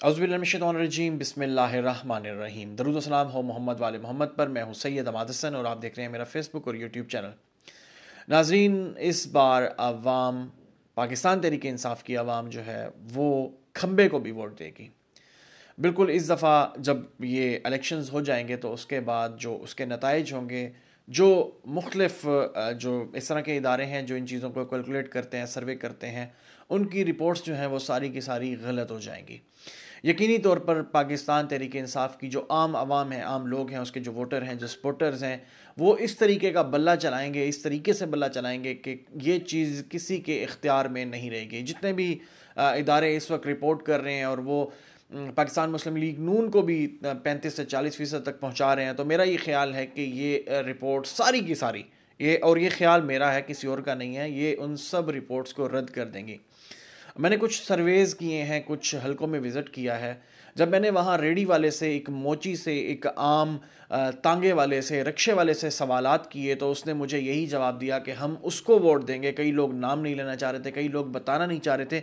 اعوذ باللہ من الشیطان الرجیم، بسم اللہ الرحمن الرحیم۔ درود و سلام ہو محمد والے محمد پر۔ میں ہوں سید عماد حسن اور آپ دیکھ رہے ہیں میرا فیس بک اور یوٹیوب چینل۔ ناظرین، اس بار عوام، پاکستان تحریک انصاف کی عوام جو ہے وہ کھمبے کو بھی ووٹ دے گی۔ بالکل اس دفعہ جب یہ الیکشنز ہو جائیں گے تو اس کے بعد جو اس کے نتائج ہوں گے، جو مختلف جو اس طرح کے ادارے ہیں جو ان چیزوں کو کیلکولیٹ کرتے ہیں، سروے کرتے ہیں، ان کی رپورٹس جو ہیں وہ ساری کی ساری غلط ہو جائیں گی۔ یقینی طور پر پاکستان تحریک انصاف کی جو عام عوام ہیں، عام لوگ ہیں، اس کے جو ووٹر ہیں، جو سپورٹرز ہیں، وہ اس طریقے کا بلہ چلائیں گے، اس طریقے سے بلہ چلائیں گے کہ یہ چیز کسی کے اختیار میں نہیں رہے گی۔ جتنے بھی ادارے اس وقت رپورٹ کر رہے ہیں اور وہ پاکستان مسلم لیگ نون کو بھی 35 سے 40% تک پہنچا رہے ہیں، تو میرا یہ خیال ہے کہ یہ رپورٹ ساری کی ساری، یہ خیال میرا ہے، کسی اور کا نہیں ہے، یہ ان سب رپورٹس کو رد کر دیں گی۔ میں نے کچھ سرویز کیے ہیں، کچھ حلقوں میں وزٹ کیا ہے۔ جب میں نے وہاں ریڈی والے سے، ایک موچی سے، ایک عام تانگے والے سے، رکشے والے سے سوالات کیے تو اس نے مجھے یہی جواب دیا کہ ہم اس کو ووٹ دیں گے۔ کئی لوگ نام نہیں لینا چاہ رہے تھے، کئی لوگ بتانا نہیں چاہ رہے تھے،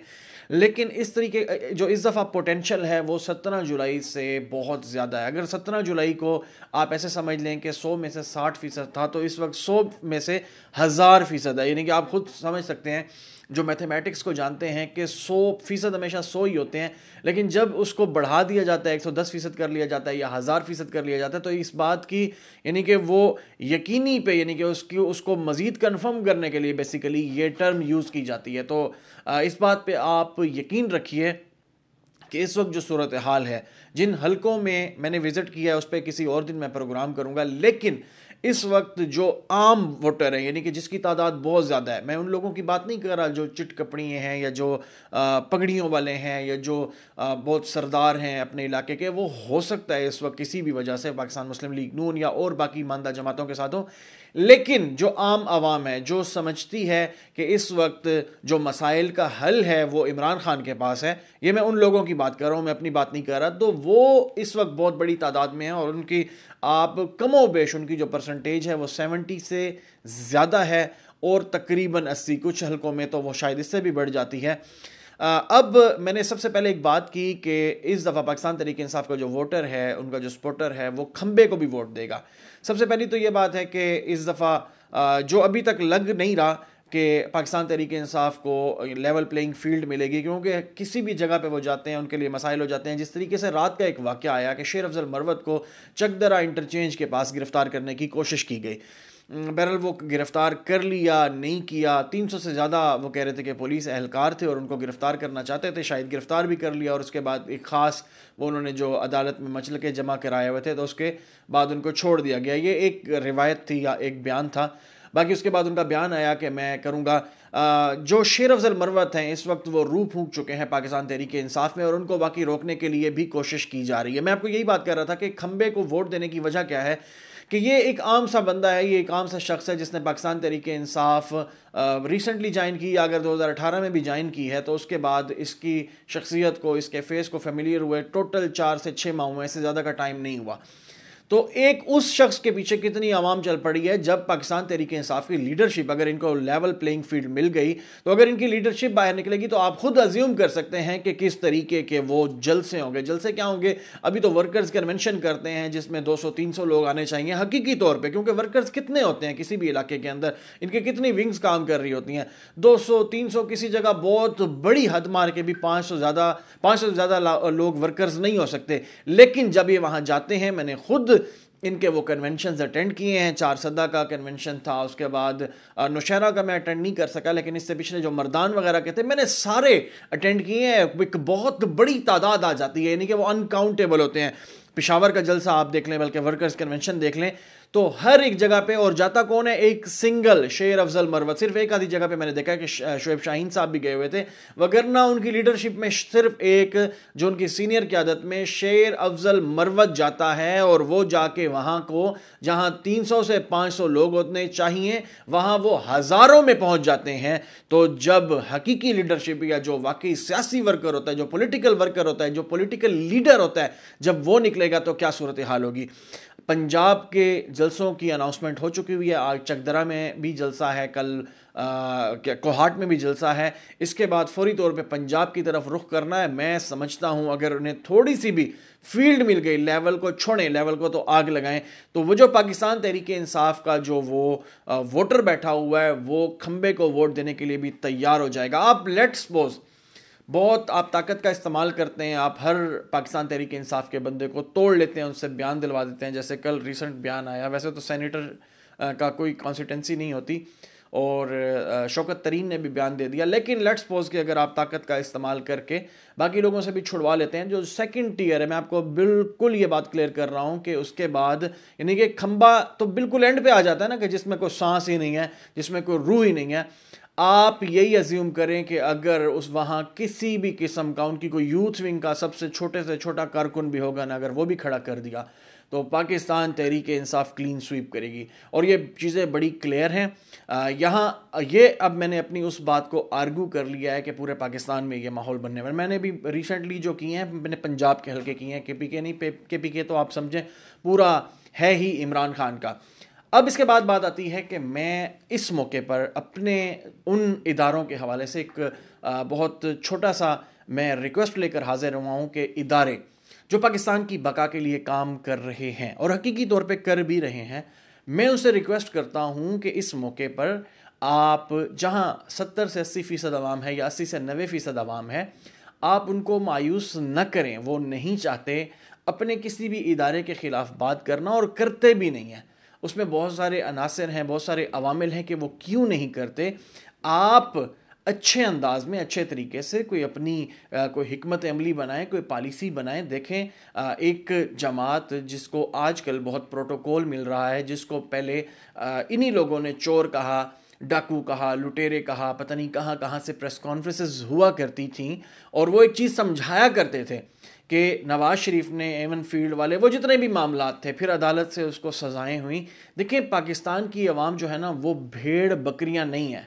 لیکن اس طریقے جو اس دفعہ پوٹینشل ہے وہ 17 جولائی سے بہت زیادہ ہے۔ اگر 17 جولائی کو آپ ایسے سمجھ لیں کہ 100 میں سے 60% تھا، تو اس وقت 100 میں سے 1000% ہے۔ یعنی کہ آپ خود سمجھ سکتے ہیں، جو میتھمیٹکس کو جانتے ہیں کہ 100% ہمیشہ 100 ہی ہوتے ہیں، لیکن جب اس کو بڑھا دیا جاتا ہے، 110% کر لیا جاتا ہے یا 1000% کر لیا جاتا ہے، تو اس بات کی یعنی کہ وہ یقینی پہ، یعنی کہ اس کو مزید کنفرم کرنے کے لیے بیسیکلی یہ ٹرم یوز کی جاتی ہے۔ تو اس بات پہ آپ یقین رکھیے کہ اس وقت جو صورتحال ہے، جن حلقوں میں نے وزٹ کیا ہے اس پہ کسی اور دن میں پروگرام کروں گا، لیکن اس وقت جو عام ووٹر ہیں، یعنی کہ جس کی تعداد بہت زیادہ ہے، میں ان لوگوں کی بات نہیں کر رہا جو چٹ کپڑی ہیں یا جو پگڑیوں والے ہیں یا جو بہت سردار ہیں اپنے علاقے کے، وہ ہو سکتا ہے اس وقت کسی بھی وجہ سے پاکستان مسلم لیگ نون یا اور باقی ماندہ جماعتوں کے ساتھ ہوں، لیکن جو عام عوام ہے، جو سمجھتی ہے کہ اس وقت جو مسائل کا حل ہے وہ عمران خان کے پاس ہے، یہ میں ان لوگوں کی بات کر رہا ہوں، میں اپنی بات نہیں کر رہا، تو وہ اس وقت بہت بڑی تعداد میں ہیں اور ان کی آپ کم و بیش ان کی جو پرسنٹیج ہے وہ 70 سے زیادہ ہے اور تقریباً 80، کچھ حلقوں میں تو وہ شاید اس سے بھی بڑھ جاتی ہے۔ اب میں نے سب سے پہلے ایک بات کی کہ اس دفعہ پاکستان تحریک انصاف کا جو ووٹر ہے، ان کا جو سپورٹر ہے، وہ کھمبے کو بھی ووٹ دے گا۔ سب سے پہلی تو یہ بات ہے کہ اس دفعہ جو ابھی تک لگ نہیں رہا کہ پاکستان تحریک انصاف کو لیول پلینگ فیلڈ ملے گی، کیونکہ کسی بھی جگہ پہ وہ جاتے ہیں ان کے لیے مسائل ہو جاتے ہیں۔ جس طریقے سے رات کا ایک واقعہ آیا کہ شیر افضل مروت کو چکدرہ انٹرچینج کے پاس گرفتار کرنے کی کوشش کی گئی، بہرحال وہ گرفتار کر لیا نہیں کیا، 300 سے زیادہ وہ کہہ رہے تھے کہ پولیس اہلکار تھے اور ان کو گرفتار کرنا چاہتے تھے، شاید گرفتار بھی کر لیا، اور اس کے بعد ایک خاص وہ انہوں نے جو عدالت میں مسلکے جمع کرائے ہوئے تھے تو اس کے بعد ان کو چھوڑ دیا گیا۔ یہ ایک روایت تھی یا ایک بیان تھا۔ باقی اس کے بعد ان کا بیان آیا کہ میں کروں گا۔ جو شیر افضل مروت ہیں اس وقت وہ روح پھونک چکے ہیں پاکستان تحریک انصاف میں اور ان کو باقی روکنے کے لیے بھی کوشش کی جا رہی ہے۔ میں آپ کو یہی بات کر رہا تھا کہ کھمبے کو ووٹ دینے کی وجہ کیا ہے کہ یہ ایک عام سا بندہ ہے، یہ ایک عام سا شخص ہے جس نے پاکستان تحریک انصاف ریسنٹلی جوائن کی، اگر 2018 میں بھی جوائن کی ہے تو اس کے بعد اس کی شخصیت کو، اس کے فیس کو فیملیئر ہوئے ٹوٹل 4 سے 6 ماہ ہوئے، اس سے زیادہ کا ٹائم نہیں ہوا۔ تو ایک اس شخص کے پیچھے کتنی عوام چل پڑی ہے جب پاکستان تحریک انصاف کی لیڈرشپ، اگر ان کو لیول پلینگ فیلڈ مل گئی تو اگر ان کی لیڈرشپ باہر نکلے گی تو آپ خود ازیوم کر سکتے ہیں کہ کس طریقے کے وہ جلسے ہوں گے۔ جلسے کیا ہوں گے؟ ابھی تو ورکرز کنونشن کرتے ہیں جس میں 200-300 لوگ آنے چاہیے حقیقی طور پہ، کیونکہ ورکرز کتنے ہوتے ہیں کسی بھی علاقے کے اندر، ان کے کتنی ونگز کام کر رہی ہوتی ہیں، 200-300، کسی جگہ بہت بڑی حد مار کے بھی 500 سے زیادہ لوگ ورکرز نہیں ہو سکتے، لیکن جب یہ وہاں جاتے ہیں، میں نے خود ان کے وہ کنونشنز اٹینڈ کیے ہیں، 4 سدہ کا کنونشن تھا، اس کے بعد نوشہرہ کا میں اٹینڈ نہیں کر سکا، لیکن اس سے پچھلے جو مردان وغیرہ کے تھے میں نے سارے اٹینڈ کیے ہیں۔ ایک بہت بڑی تعداد آ جاتی ہے، یعنی کہ وہ انکاؤنٹیبل ہوتے ہیں۔ پشاور کا جلسہ آپ دیکھ لیں، بلکہ ورکرز کنونشن دیکھ لیں، تو ہر ایک جگہ پہ، اور جاتا کون ہے؟ ایک سنگل شیر افضل مروت۔ صرف ایک آدھی جگہ پہ میں نے دیکھا کہ شعیب شاہین صاحب بھی گئے ہوئے تھے، وگرنہ ان کی لیڈرشپ میں صرف ایک جو ان کی سینئر قیادت میں شیر افضل مروت جاتا ہے، اور وہ جا کے وہاں کو جہاں 300 سے 500 لوگ ہونے چاہیے وہاں وہ ہزاروں میں پہنچ جاتے ہیں۔ تو جب حقیقی لیڈرشپ یا جو واقعی سیاسی ورکر ہوتا ہے، جو پولیٹیکل ورکر ہوتا ہے، جو پولیٹیکل لیڈر ہوتا ہے، جب وہ نکلے گا تو کیا صورتحال ہوگی؟ پنجاب کے جلسوں کی اناؤنسمنٹ ہو چکی ہوئی ہے، آج چکدرہ میں بھی جلسہ ہے، کل کوہاٹ میں بھی جلسہ ہے، اس کے بعد فوری طور پہ پنجاب کی طرف رخ کرنا ہے۔ میں سمجھتا ہوں اگر انہیں تھوڑی سی بھی فیلڈ مل گئی، لیول کو چھوڑیں، لیول کو تو آگ لگائیں، تو وہ جو پاکستان تحریک انصاف کا جو وہ ووٹر بیٹھا ہوا ہے وہ کھمبے کو ووٹ دینے کے لیے بھی تیار ہو جائے گا۔ آپ لیٹ سپوز بہت آپ طاقت کا استعمال کرتے ہیں، آپ ہر پاکستان تحریک انصاف کے بندے کو توڑ لیتے ہیں، ان سے بیان دلوا دیتے ہیں، جیسے کل ریسنٹ بیان آیا، ویسے تو سینیٹر کا کوئی کانسٹیٹنسی نہیں ہوتی اور شوکت ترین نے بھی بیان دے دیا، لیکن لیٹس سپوز کہ اگر آپ طاقت کا استعمال کر کے باقی لوگوں سے بھی چھڑوا لیتے ہیں، جو سیکنڈ ٹیئر ہے، میں آپ کو بالکل یہ بات کلیئر کر رہا ہوں کہ اس کے بعد یعنی کہ کھمبا تو بالکل اینڈ پہ آ جاتا ہے نا، کہ جس میں کوئی سانس ہی نہیں ہے، جس میں کوئی روح ہی نہیں ہے۔ آپ یہی ازیوم کریں کہ اگر اس وہاں کسی بھی قسم کا ان کی کوئی یوتھ ونگ کا سب سے چھوٹا کارکن بھی ہوگا نا، اگر وہ بھی کھڑا کر دیا تو پاکستان تحریک انصاف کلین سویپ کرے گی، اور یہ چیزیں بڑی کلیئر ہیں۔ یہاں یہ اب میں نے اپنی اس بات کو آرگو کر لیا ہے کہ پورے پاکستان میں یہ ماحول بننے والا، میں نے بھی ریسنٹلی جو کیے ہیں میں نے پنجاب کے حلقے کیے ہیں، کے پی کے نہیں، کے پی کے تو آپ سمجھیں پورا ہے ہی عمران خان کا۔ اب اس کے بعد بات آتی ہے کہ میں اس موقع پر اپنے ان اداروں کے حوالے سے ایک بہت چھوٹا سا میں ریکویسٹ لے کر حاضر ہوا ہوں کہ ادارے جو پاکستان کی بقا کے لیے کام کر رہے ہیں اور حقیقی طور پہ کر بھی رہے ہیں، میں ان سے ریکویسٹ کرتا ہوں کہ اس موقع پر آپ جہاں 70 سے 80% عوام ہے یا 80 سے 90% عوام ہے، آپ ان کو مایوس نہ کریں، وہ نہیں چاہتے اپنے کسی بھی ادارے کے خلاف بات کرنا اور کرتے بھی نہیں ہیں، اس میں بہت سارے عناصر ہیں، بہت سارے عوامل ہیں کہ وہ کیوں نہیں کرتے۔ آپ اچھے انداز میں اچھے طریقے سے کوئی اپنی کوئی حکمت عملی بنائیں، کوئی پالیسی بنائیں۔ دیکھیں ایک جماعت جس کو آج کل بہت پروٹوکول مل رہا ہے، جس کو پہلے انہی لوگوں نے چور کہا، ڈاکو کہا، لٹیرے کہا، پتہ نہیں کہاں کہاں سے پریس کانفرنسز ہوا کرتی تھیں، اور وہ ایک چیز سمجھایا کرتے تھے کہ نواز شریف نے، ایون فیلڈ والے، وہ جتنے بھی معاملات تھے، پھر عدالت سے اس کو سزائیں ہوئیں۔ دیکھیں پاکستان کی عوام جو ہے نا وہ بھیڑ بکریاں نہیں ہیں،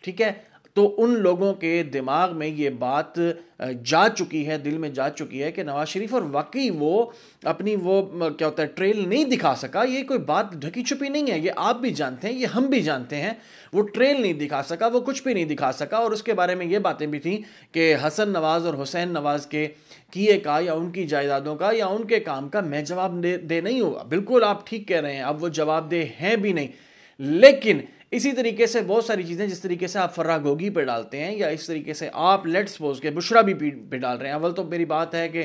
ٹھیک ہے؟ تو ان لوگوں کے دماغ میں یہ بات جا چکی ہے، دل میں جا چکی ہے کہ نواز شریف، اور واقعی وہ اپنی وہ کیا ہوتا ہے ٹریل نہیں دکھا سکا، یہ کوئی بات ڈھکی چھپی نہیں ہے، یہ آپ بھی جانتے ہیں، یہ ہم بھی جانتے ہیں، وہ ٹریل نہیں دکھا سکا، وہ کچھ بھی نہیں دکھا سکا۔ اور اس کے بارے میں یہ باتیں بھی تھیں کہ حسن نواز اور حسین نواز کے کیے کا یا ان کی جائیدادوں کا یا ان کے کام کا میں جواب دے نہیں ہوگا۔ بالکل آپ ٹھیک کہہ رہے ہیں، اب وہ جواب دہ ہیں بھی نہیں، لیکن اسی طریقے سے بہت ساری چیزیں جس طریقے سے آپ فرا گوگی پہ ڈالتے ہیں، یا اس طریقے سے آپ لیٹ سپوز کے بشرا بھی پہ ڈال رہے ہیں، اول تو میری بات ہے کہ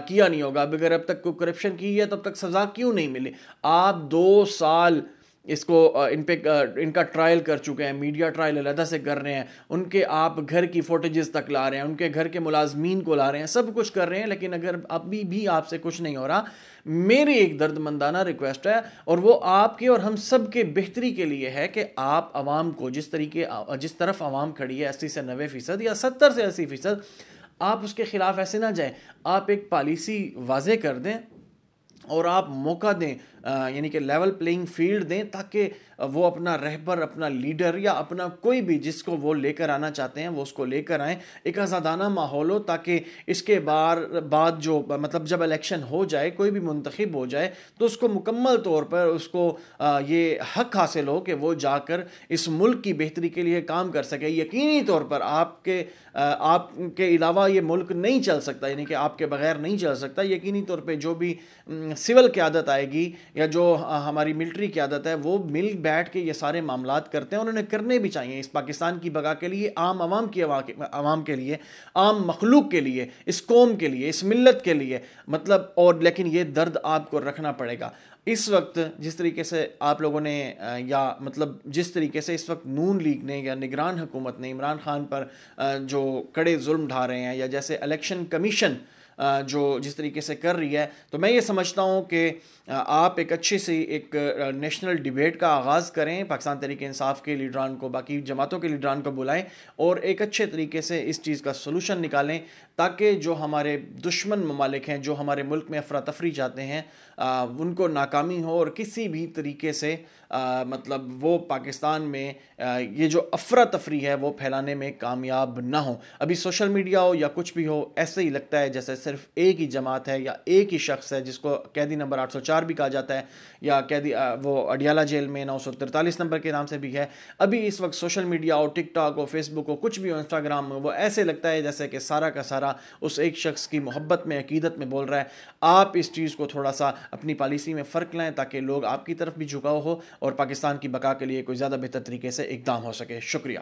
کیا نہیں ہوگا، اگر اب تک کوئی کرپشن کی ہے تب تک سزا کیوں نہیں ملی؟ آپ 2 سال اس کو ان کا ٹرائل کر چکے ہیں، میڈیا ٹرائل علیحدہ سے کر رہے ہیں، ان کے آپ گھر کی فوٹیجز تک لا رہے ہیں، ان کے گھر کے ملازمین کو لا رہے ہیں، سب کچھ کر رہے ہیں، لیکن اگر ابھی بھی آپ سے کچھ نہیں ہو رہا، میری ایک درد مندانہ ریکویسٹ ہے، اور وہ آپ کے اور ہم سب کے بہتری کے لیے ہے کہ آپ عوام کو جس طرف عوام کھڑی ہے 80 سے 90% یا 70 سے 80%، آپ اس کے خلاف ایسے نہ جائیں، آپ ایک پالیسی واضح کر دیں اور آپ موقع دیں، یعنی کہ لیول پلینگ فیلڈ دیں، تاکہ وہ اپنا رہبر، اپنا لیڈر یا اپنا کوئی بھی جس کو وہ لے کر آنا چاہتے ہیں وہ اس کو لے کر آئیں، ایک آزادانہ ماحول ہو، تاکہ اس کے بعد جو مطلب جب الیکشن ہو جائے، کوئی بھی منتخب ہو جائے، تو اس کو مکمل طور پر اس کو یہ حق حاصل ہو کہ وہ جا کر اس ملک کی بہتری کے لیے کام کر سکے۔ یقینی طور پر آپ کے علاوہ یہ ملک نہیں چل سکتا، یعنی کہ آپ کے بغیر نہیں چل سکتا۔ یقینی طور پہ جو بھی سول قیادت آئے گی یا جو ہماری ملٹری قیادت ہے، وہ مل بیٹھ کے یہ سارے معاملات کرتے ہیں، انہوں نے کرنے بھی چاہیے اس پاکستان کی بقا کے لیے، عام عوام کے لیے، عام مخلوق کے لیے، اس قوم کے لیے، اس ملت کے لیے، مطلب، اور لیکن یہ درد آپ کو رکھنا پڑے گا۔ اس وقت جس طریقے سے آپ لوگوں نے یا مطلب جس طریقے سے اس وقت نون لیگ نے یا نگران حکومت نے عمران خان پر جو کڑے ظلم ڈھا رہے ہیں، یا جیسے الیکشن کمیشن جو جس طریقے سے کر رہی ہے، تو میں یہ سمجھتا ہوں کہ آپ ایک اچھی سی ایک نیشنل ڈیبیٹ کا آغاز کریں، پاکستان تحریک انصاف کے لیڈران کو، باقی جماعتوں کے لیڈران کو بلائیں اور ایک اچھے طریقے سے اس چیز کا سلوشن نکالیں، تاکہ جو ہمارے دشمن ممالک ہیں، جو ہمارے ملک میں افراتفری چاہتے ہیں، ان کو ناکامی ہو، اور کسی بھی طریقے سے مطلب وہ پاکستان میں یہ جو افراتفری ہے وہ پھیلانے میں کامیاب نہ ہو۔ ابھی سوشل میڈیا ہو یا کچھ بھی ہو، ایسے ہی لگتا ہے جیسے صرف ایک ہی جماعت ہے یا ایک ہی شخص ہے جس کو قیدی نمبر 804 بھی کہا جاتا ہے یا قیدی وہ اڈیالہ جیل میں 943 نمبر کے نام سے بھی ہے. ابھی اس وقت سوشل میڈیا ہو، ٹک ٹاک ہو، فیس بک ہو، کچھ بھی ہو، انسٹاگرام میں، وہ ایسے لگتا ہے جیسے کہ سارا کا سارا اس ایک شخص کی محبت میں، عقیدت میں بول رہا ہے. آپ اس چیز کو تھوڑا سا اپنی پالیسی میں فرق لائیں تاکہ لوگ آپ کی طرف بھی جھکاؤ ہو اور پاکستان کی بقا کے لیے کوئی زیادہ بہتر طریقے سے اقدام ہو سکے. شکریہ.